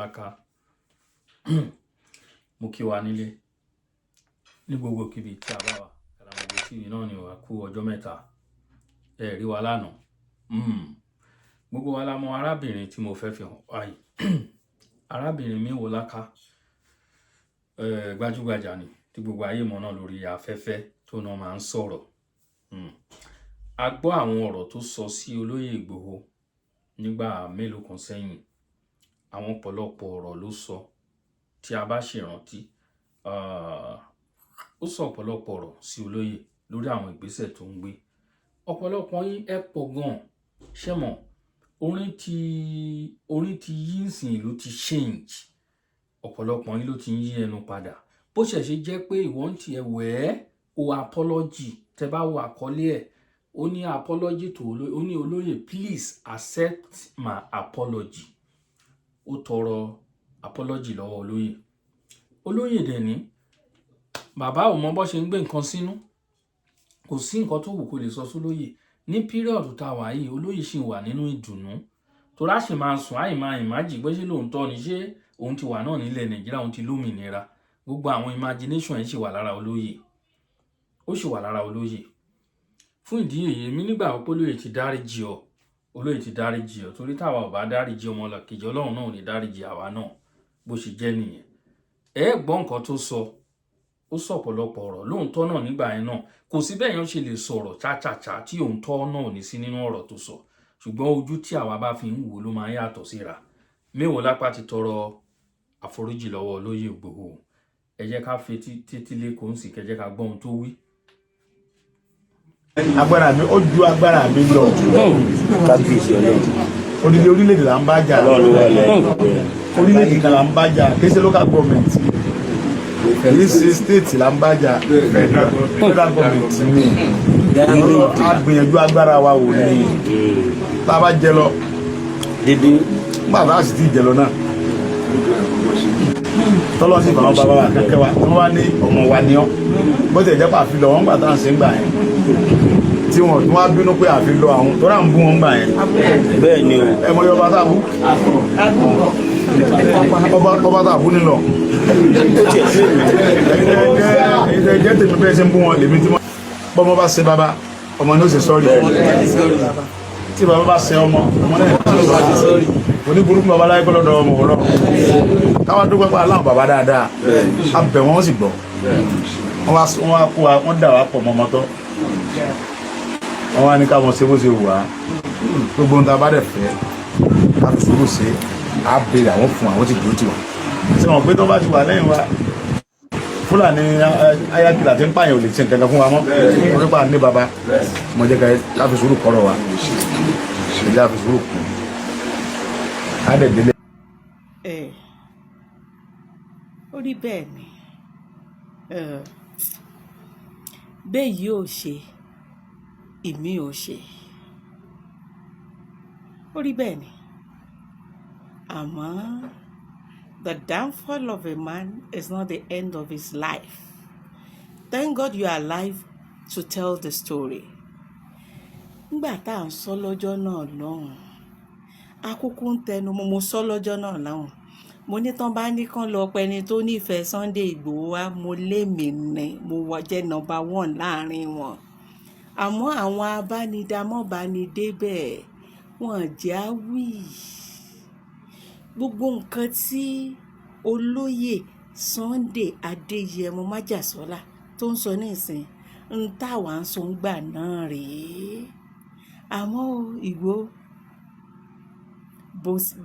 Láká mo kí wa nílé ní gbogbo kíbi tí a bá wà Karamogo TV náà ni wà kú ọjọ́ mẹ́ta ẹ rí wa lánàá gbogbo wa la mọ̀ arábìnrin tí mo fẹ́ fi hàn wá yìí arábìnrin Mewò Láká gbajúgbajà ni tí gbogbo ayé mọ̀ náà lórí afẹ́fẹ́ tó náà máa ń sọ̀rọ̀ a gbọ́ àwọn ọ̀rọ̀ tó sọ sí olóyè Ìgbòho nígbà mélòó kan sẹ́yìn àwọn ọ̀pọ̀lọpọ̀ ọ̀rọ̀ ló sọ tí a bá ṣèrántí ó sọ ọ̀pọ̀lọpọ̀ ọ̀rọ̀ sí olóyè lórí àwọn ìgbésẹ̀ tó ń gbé ọ̀pọ̀lọpọ̀ yín ẹ pọ̀ gan ṣé mọ̀ orin ti yí nsìn ìlú ti change ọ̀pọ̀lọpọ̀ yín ló ti ń yí ẹnu padà bó ṣe jẹ́ pé ìwọ́n ti ẹ̀wẹ́ o apology tẹ bá wo àkọlé ẹ̀ ó ní apology tó ó ní olóyè please accept my apology ó tọrọ apology lọ́wọ́ olóyè dẹ̀ ní bàbá ò mọ bó ṣe ń gbé nǹkan sínú kò sí nǹkan tó wù kó lè sọ sólóyè ní píríọ̀dù tá a wà yìí olóyè ṣì wà nínú ìdùnnú tó láṣì máa sùn àìmáa ìmájì pé ṣé lóòótọ́ ni ṣé òun ti wà náà nílẹ̀ Nàìjíríà òun ti lómìnira gbogbo àwọn imagination yìí ṣì wà lára olóyè ó ṣì wà lára olóyè fún ìdí èyí èmi nígbà pé olóyè ti dáríjì ọ torí táwa ò bá dáríjì ọmọlàkejì Ọlọ́run náà ò ní dáríjì àwa náà bó ṣe jẹ́ nìyẹn ẹ gbọ́ nǹkan tó sọ ó sọ ọ̀pọ̀lọpọ̀ ọ̀rọ̀ lóòótọ́ náà nígbà yẹn náà kò sí bẹ́ẹ̀ yẹn ṣe lè sọ̀rọ̀ cháchàchá tí òótọ́ náà ò ní sí nínú ọ̀rọ̀ tó sọ ṣùgbọ́n ojú tí àwa bá fi ń wò ló máa ń yàtọ̀ síra Mewò Láká ti tọrọ àforíjì lọ́wọ́ olóyè Ìgbòho ẹ jẹ́ ká fi títí lẹ́kọ̀ọ́ ń sì kẹ́ ká gbọ́ ohun tó wí. agbára mi ó ju agbára mi lọ kábíyèsí Ọlọ́run orílẹ̀-èdè là ń bá jà orílẹ̀-èdè kan là ń bá jà kì í ṣe local government kì í ṣe state là ń bá jà federal government ni a gbìyànjú agbára wa wò ní tá a bá jẹ lọ dédé nígbà tá a sì ti jẹ lọ náà tọ́lọ́ sí ìfàwọn bàbá wa kẹ́kẹ́ wa wọ́n wá ní ọmọ wa ní ọ́ bó ti ẹ̀jẹ̀ pàfi lọ wọ́n gbà tá à ń ṣe ń gbà yẹn tí wọ́n tún wá bínú pé àfi lọ àwọn tó rà ń bú wọn gbà yẹn bẹ́ẹ̀ ni ẹ mọ yọba tá a bú ọba tá a bú nílọ ẹ̀jẹ̀ tèmi bẹ́ẹ̀ ṣe ń bú wọn lèmi tí bọ́mọ bá ṣe bàbá ọmọ ní ó ṣe sọ́ọ̀rì tí bàbá bá ṣe ọmọ náà oníburúkú bàbá láyé kọ́lọ́dọ̀ ọmọ ọ̀rọ̀ káwọn dúpẹ́ pa aláwọ̀ bàbá dáadáa a bẹ̀ wọ́n sì gbọ́ wọ́n wá kó wa wọ́n dà wá pọ̀ mọ́mọ́tọ́ wọ́n wá ní káwọn ṣe bó ṣe wù wá gbogbo ohun tá a bá dẹ̀ fẹ́ ká fi sùúrù ṣe á béèrè àwọn fún àwọn ti dúró tì wá ṣé wọn pé tó bá ti wà lẹ́yìn wa Fúlàní ayákìlá tí ń pààyàn ò lè ṣe nǹkan kan fún wa mọ́ wọ́n pa ní baba mo jẹ́ ká fi sùúrù kọ́rọ̀ wa ṣe ká fi sùúrù kù á dẹ̀ délé. ó rí bẹ́ẹ̀ ni bẹ́ẹ̀ yìí ò ṣe ìmí ò ṣe ó rí bẹ́ẹ̀ ni àmọ́ the downfall of a man is not the end of his life. Thank God you are alive to tell the story. Nígbà tá à ń sọ lọ́jọ́ náà lọ́hùn akúkú ń tẹnu mo sọ lọ́jọ́ náà lọ́hùn mo ní tán bá ní kán lọ pẹni tó nífẹ̀ẹ́ Sunday Ìgbòho wá mo lémi ní mo jẹ́ number 1 láàrin wọn àmọ́ àwọn abánidámọ́bánidébẹ̀ wọ́n jẹ́ á wí gbogbo nǹkan tí olóyè Sunday Adéyẹmọ Májàsọ́lá tó ń sọ nísìn ń táwa ń sọ ń gbà náà rèé àmọ́ Ìgbòho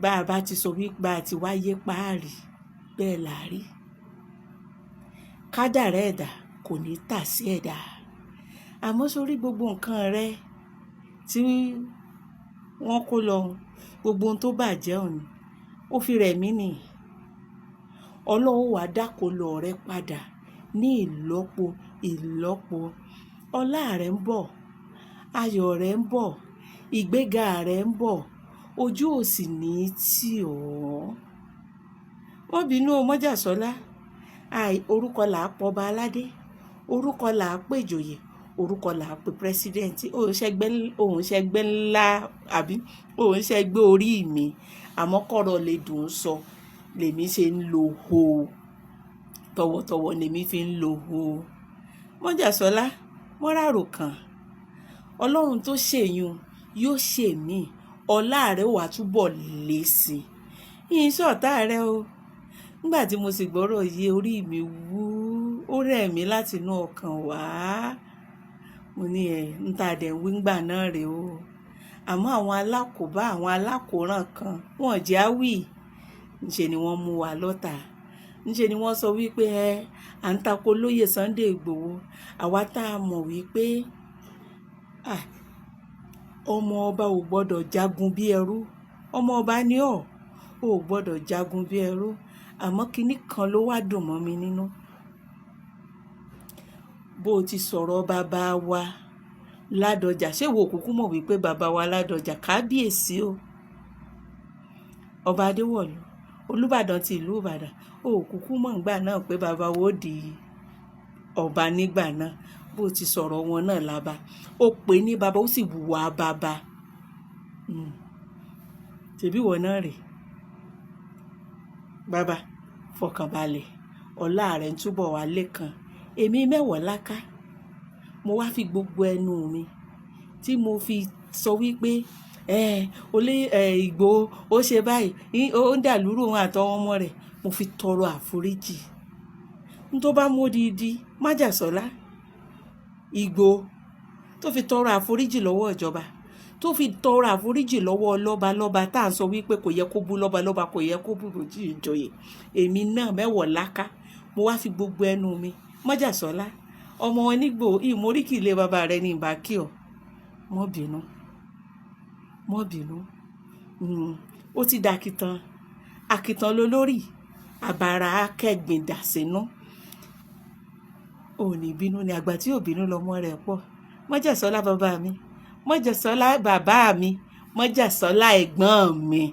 bá a bá ti sọ wípé a ti wáyé páàrí bẹ́ẹ̀ là rí kádàrá ẹ̀dá kò ní tà sí ẹ̀dá àmọ́ sórí gbogbo nǹkan rẹ tí wọ́n kó lọ gbogbo ohun tó bàjẹ́ ọ̀hún ó fi rẹ̀ mí nì Ọlọ́run wàá dákòlò rẹ padà ní ìlọ́po ọlá rẹ ń bọ̀ ayọ̀ rẹ ń bọ̀ ìgbéga rẹ ń bọ̀ ojú ò sì ní tì ọ́ wọ́n bínú Májàsọ́lá orúkọ là á pọba aládé orúkọ là á pèjòyè orúkọ là á pè pírẹsidẹ́ǹtì òun ṣẹgbẹ́ ńlá àbí òun ṣẹgbẹ́ orí mi àmọ́ kọ̀rọ̀ lè dùn ún sọ lèmi ṣe ń lo ho tọwọ́tọwọ́ lèmi fi ń lo ho. Mọ́jàsọ́lá mọ́ràrò kan ọlọ́run tó ṣèyún yóò ṣèmí ọlá rẹ̀ wà túbọ̀ lé sí i yìí sọ̀tá rẹ̀ o. Nígbà tí mo sì gbọ́rọ̀ yé orí mi wú ó rẹ̀ mí láti inú ọkàn wá. Mo ní ń ta dẹ̀ ń wí ńgbà náà rèé o. Àmọ́ àwọn alákòóbá àwọn alákòóràn kan wọ́n jẹ́ á wí. Ńṣe ni wọ́n mú wa lọ́tà. Ńṣe ni wọ́n sọ wípé à ń tako lóyè Sunday Igboho. Àwa tá a mọ̀ wípé ọmọ ọba ò gbọ́dọ̀ jagun bí ẹrú. Ọmọ ọba ni ọ́ ò gbọ́dọ̀ jagun bí ẹrú. Àmọ́ kinní kan ló wá dùn mọ́ mi nínú. Bó o ti sọ̀rọ̀ bàbá wa Ládọjà ṣé wo kúkú mọ̀ wípé bàbá wa Ládọjà kábíyèsí o. Ọba Adéwọ̀lú Olúbàdàn ti ìlú Ìbàdàn ó kúkú mọ̀ ńgbà náà pé bàbá wo di ọba nígbà náà. Bó ti sọ̀rọ̀ wọn náà lába ó pè ní bàbá ó sì wùwà bàbá. Ṣèbí ìwọ náà rèé. Bàbá fọkànbalẹ̀ ọlá rẹ̀ ń túbọ̀ wá lékan. Èmi Mẹ́wọ̀ọ́láká mo wá fi gbogbo ẹnu mi tí mo fi sọ wípé Ìgbòho ó ṣe báyìí ó ń dàlúrú òun àtàwọn ọmọ rẹ̀ mo fi tọrọ àforíjì. N tó bá mú odidi Májàsọ́lá Ìgbòho tó fi tọrọ àforíjì lọ́wọ́ ìjọba tó fi tọrọ àforíjì lọ́wọ́ lọ́balọ́ba tá à ń sọ wípé kò yẹ kó bú lọ́balọ́ba kò yẹ kó bú ìjòyè. Èmi náà Mẹ́wọ̀ọ́láká mo wá fi gbogbo ẹnu mi Májàsọ́lá ọmọ wọn nígbò ìmóríkì ilé bàbá rẹ ní ìbákí ọ mọ́ bínú mọ́ bínú. Ó ti dà àkìtàn lólórí àbàrà akẹ́gbìn dà sínú. Ò ní bínú ni àgbà tí ò bínú lọmọ rẹ̀ pọ̀. Májàsọ́lá bàbá mi Májàsọ́lá bàbá mi Májàsọ́lá ẹ̀gbọ́n mi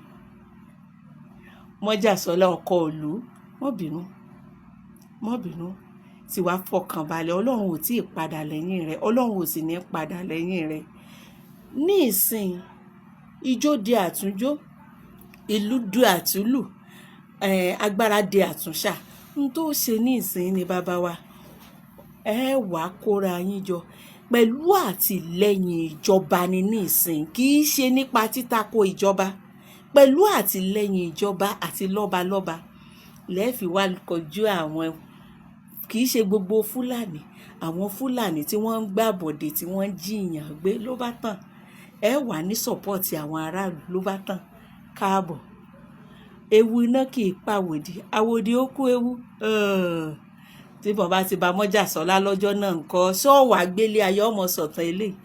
Májàsọ́lá ọkọ ìlú mọ́ bínú tí wàá fọkàn balẹ̀ ọlọ́run ò tí ì padà lẹ́yìn rẹ̀ ọlọ́run ò sì ní padà lẹ́yìn rẹ̀. Ní ìsìn ijó di àtúnjó ìlú di àtúlù agbára di àtúnṣà. N tó ṣe ní ìsìn ni bàbá wa wàá kóra yín jọ pẹ̀lú àtìlẹ́yìn ìjọba ní ìsìn kì í ṣe nípa títako ìjọba pẹ̀lú àtìlẹ́yìn ìjọba àti lọ́balọ́ba lẹ́ẹ̀fì wá kọjú àwọn kì í ṣe gbogbo Fúlàní àwọn Fúlàní tí wọ́n ń gbàbọ̀dé tí wọ́n ń jiyàn gbé ló bá tàn wà ní sọ́pọ́ọ̀tì àwọn aráàlú ló bá tàn káàbọ̀. Ewu iná kì í pàwòdì àwòdì ó kú ewu. Tí bàbá ti bá Májàsọ́lá lọ́jọ́ náà nǹkan sọ́ọ̀wá gbélé ayé ọmọ sọ̀tàn eléyìí.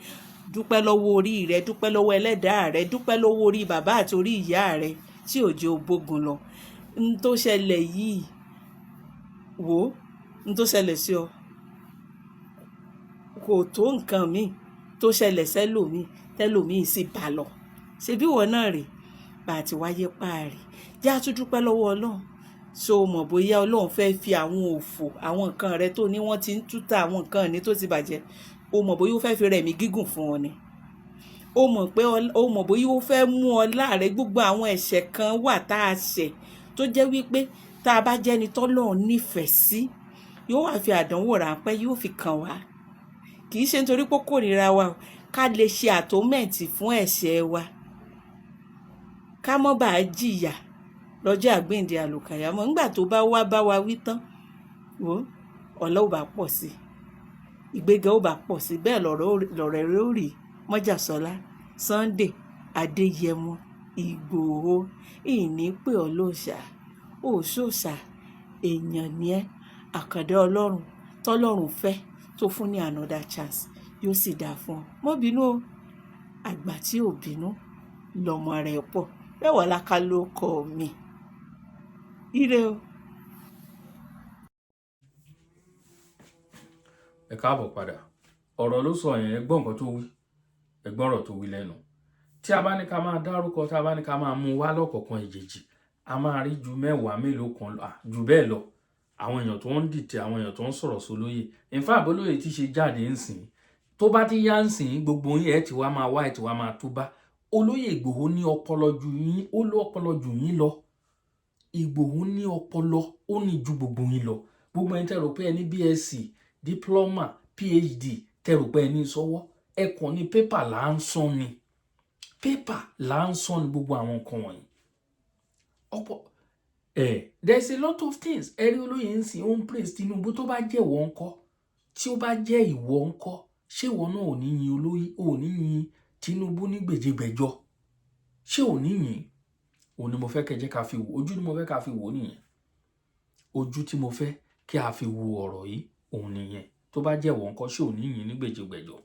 Dúpẹ́ lọ́wọ́ orí rẹ dúpẹ́ lọ́wọ́ ẹlẹ́dàá rẹ dúpẹ́ lọ́wọ́ orí bàbá àti orí ìyá rẹ tí ò jẹ́ ògbógun lọ. N tó ṣẹlẹ̀ yìí wò ó n tó ṣẹlẹ̀ sí ọ kò tó nǹkan míì tó ṣẹlẹ̀ tẹ́lòmíì sì bá lọ. Ṣebí ìwọ náà rèé bá a ti wáyé páàrí jẹ́ a tún dúpẹ́ lọ́wọ́ Ọlọ́run. So mọ̀ bóyá Ọlọ́run fẹ́ fi àwọn òfò àwọn nǹkan rẹ tó ní wọ́n ti ń túta àwọn nǹkan ní tó ti bàjẹ́ o mọ̀ bóyá ó fẹ́ fi rẹ̀mí gígùn fún ọ ni. O mọ̀ bóyá ó fẹ́ mú ọ láàrẹ gbogbo àwọn ẹ̀ṣẹ̀ kan wà tá a ṣẹ̀ tó jẹ́ wípé tá a bá jẹ́ni tọ́lọ́run nífẹ̀ẹ́ sí yóò wá fi àdánwò ráńpẹ́ yóò fi kàn wá. Kì í ṣe nítorí pé kórìíra wa o ká lè ṣe àtómẹ̀ǹtì fún ẹ̀ṣẹ̀ wa ká mọ́ bá a jìyà lọ́jọ́ àgbéǹde àlùkàyámọ̀ nígbà tó bá wá bá wa wí tán wò ọ̀la ò bá pọ̀ sí ìgbéga ò bá pọ̀ sí bẹ́ẹ̀ lọ̀rọ̀ rẹ̀ ó rí Májàsọ́lá Sunday Adéyẹmọ Ìgbòho ìní pé ọ lóòṣà òṣòṣà èèyàn ni ẹ́ àkàndá ọlọ́run tọ́lọ́run fẹ́ tó fún ní another chance yóò sì dáa fún ọ. Mọ́ bínú o àgbà tí ò bínú lọ́mọ rẹ̀ pọ̀ Mẹ́wọ̀ọ́láká ló kọ mi. Ire o. Ẹ káàbọ̀ padà ọ̀rọ̀ ló sọ yẹn ẹgbọ́n nǹkan tó wí ẹgbọ́n ọ̀rọ̀ tó wí lẹ́nu. Tí a bá ní ká máa dárúkọ tí a bá ní ká máa mú wá lọ́kọ̀ọ̀kan ìjèjì a máa rí ju mẹ́wàá mélòó kan jù bẹ́ẹ̀ lọ. Àwọn èèyàn tó ń dìtẹ̀ àwọn èèyàn tó ń sọ̀rọ̀ sólóyè in fact bólóyè tí ṣe jáde ń sìn tó bá ti yá ń sìn gbogbo yín ẹ̀ tí wá máa wá ẹ̀ tí wá máa túbá. Olóyè Ìgbòho ní ọpọlọ jù yín ó lọ ọpọlọ jù yín lọ Ìgbòho ní ọpọlọ, ó ní ju gbogbo yín lọ. Gbogbo ẹni tẹ́ rò pé ẹ ní BSc, diploma, PhD, tẹ́ rò pé ẹ ní sọ́wọ́, ẹ kàn ní pépà là ń sán ni. Pépà là ń sán ni gbogbo àwọn nǹkan wọ̀nyí. There's a lot of things. Ẹ rí olóyè ń sìn, ó ń praise Tinubu. Tó bá jẹ́ ìwọ ńkọ́? Tí ó bá jẹ́ ìwọ ńkọ́? Ṣé ìwọ náà ò ní yin olóyè, ò ní yin Tinubu ní gbèjègbèjọ? Ṣé ò ní yin? Òun ni mo fẹ́ kẹ́ jẹ́ ká fi wò. Ojú ni mo fẹ́ ká fi wò nìyẹn. Ojú tí mo fẹ́ kí a fi wo ọ̀rọ̀ yìí, òun nìyẹn. Tó bá jẹ́ ìwọ ńkọ́, ṣé ò ní yin ní gbèjègbèjọ?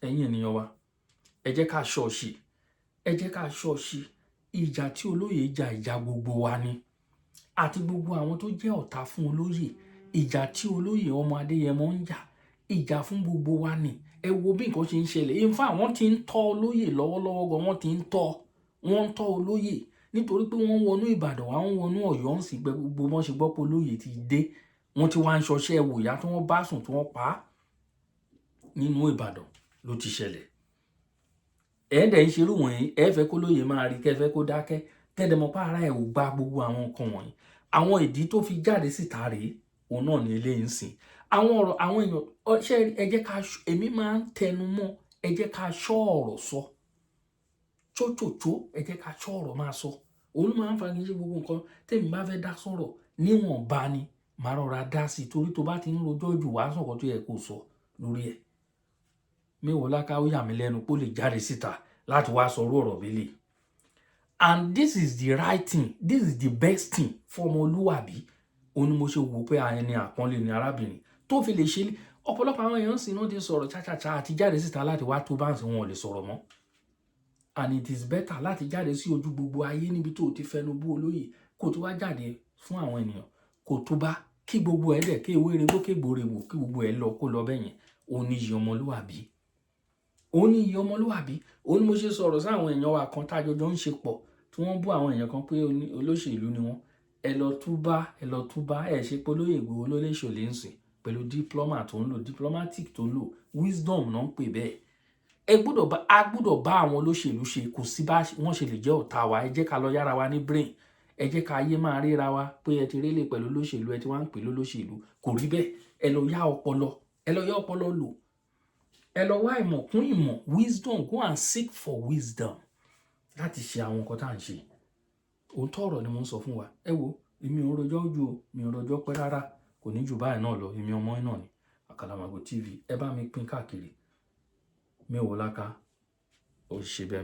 Ẹ̀yin ènìyàn wa, ẹ jẹ́ ká ṣọ́ọ̀ṣì. Ẹ jẹ́ ká ṣọ́ọ̀ṣì. Ìjà tí olóyè jà, ìjà gbogbo wa ni. Àti gbogbo àwọn tó jẹ́ ọ̀tá fún olóyè. Ìjà tí olóyè ọmọ Adéyẹmọ ń jà, ìjà fún gbogbo wa ni. Ẹ wo bí nǹkan ṣe ń ṣẹlẹ̀. In fact, wọ́n ti ń tọ́ olóyè lọ́wọ́lọ́wọ́ gan. Wọ́n ń tọ́ olóyè nítorí pé wọ́n wọnú Ìbàdàn, wọ́n wọnú Ọ̀yọ́ ń sì gbẹ gbogbo wọn ṣe gbọ́ pé olóyè ti dé. Wọ́n ti wá ń ṣọṣẹ́ wòyá tí wọ́n bá sùn tí wọ́n pa á nínú Ìbàdàn ló ti ṣẹlẹ̀. Ẹ̀ẹ́dẹ̀ ń ṣerú wọ̀nyí, ẹ fẹ́ kó lóyè máa rí, kẹ́ fẹ́ kó dákẹ́. Tẹ́lẹ̀ mọ́ para ẹ̀ ò gba gbogbo àwọn nǹkan wọ̀nyí. Àwọn ìdí tó fi jáde síta rèé, òun náà ni eléyìí ń sìn. Àwọn ọ̀rọ̀ àwọn èèyàn ṣe ẹ jẹ́ ká èmi máa ń tẹnu mọ́, ẹ jẹ́ ká ṣọ́ ọ̀rọ̀ sọ. Chóchòchó, ẹ jẹ́ ká ṣọ́ ọ̀rọ̀ máa sọ. Òun ló máa ń fa kí n ṣe gbogbo nǹkan tèmi bá fẹ́ dá sọ̀rọ̀ níwọ̀nba ni màá rọra dá sí, torí tó bá ti ń rojọ́ jù wá sọ̀kọ̀ tó yẹ kó sọ lórí ẹ̀. Mẹ́wàá láká ó yà mí lẹ́nu pé ó lè jáde síta láti wá sọ ọ̀rọ̀ bílẹ̀. And this is the right thing, this is the best thing for ọmọlúwàbí. Òun ni mo ṣe wò pé ẹni àpọ́nlé ni arábìnrin tó fi lè ṣe. Ọ̀pọ̀lọpọ̀ àwọn èèyàn sì náà ti sọ̀rọ̀ cháchàchá àti jáde síta láti wá tó báǹsì wọn ò lè sọ̀rọ̀ mọ́. And it is better láti jáde sí ojú gbogbo ayé níbi tó ti fẹnu bú olóyè kó tó wá jáde fún àwọn ènìyàn kó tó bá kí gbogbo ẹ̀ dẹ̀ kí ewé regbó kí gbòòrè wò kí gbogbo ẹ̀ lọ kó lọ bẹ́yẹn. Òun ni iyì ọmọlúwàbí. Òun ni iyì ọmọlúwàbí. Òun ni mo ṣe sọ̀rọ̀ sí àwọn èèyàn wa kan tájọjọ ń ṣe pọ̀ tí wọ́n bú àwọn èèyàn kan pé olóṣèlú ni wọ́n. Ẹ lọ túbá, ẹ ṣe pé olóyè Ìgbòho ló lè ṣòlè ń sìn pẹ̀lú diploma tó ń lò, diplomatic tó ń lò, wisdom náà ń pè bẹ́ẹ̀. A gbọ́dọ̀ bá àwọn olóṣèlú ṣe, kò sí bá wọ́n ṣe lè jẹ́ ọ̀tá wa. Ẹ jẹ́ ká lọ yára wa ní brain. Ẹ jẹ́ ká yé máa ríra wa pé ẹ ti rélé pẹ̀lú olóṣèlú, ẹ ti wá ń pè lólóṣèlú. Kò rí bẹ́ẹ̀. Ẹ lọ yá ọpọlọ lò. Ẹ lọ wá ìmọ̀ kún ìmọ̀, wisdom, go and seek for wisdom láti ṣe àwọn nǹkan tá à ń ṣe. Òótọ́ ọ̀rọ̀ ni mo ń sọ fún wa. Ẹ wo, èmi ò rojọ́ ojú o, mi ò rojọ́ pẹ́ rárá. Kò ní jù báyìí náà lọ. Èmi ọmọ náà ni Àkàlàmàgò TV. Ẹ bá mi pín káàkiri. Mẹ́wàá láká ó ṣe bẹ́ẹ̀.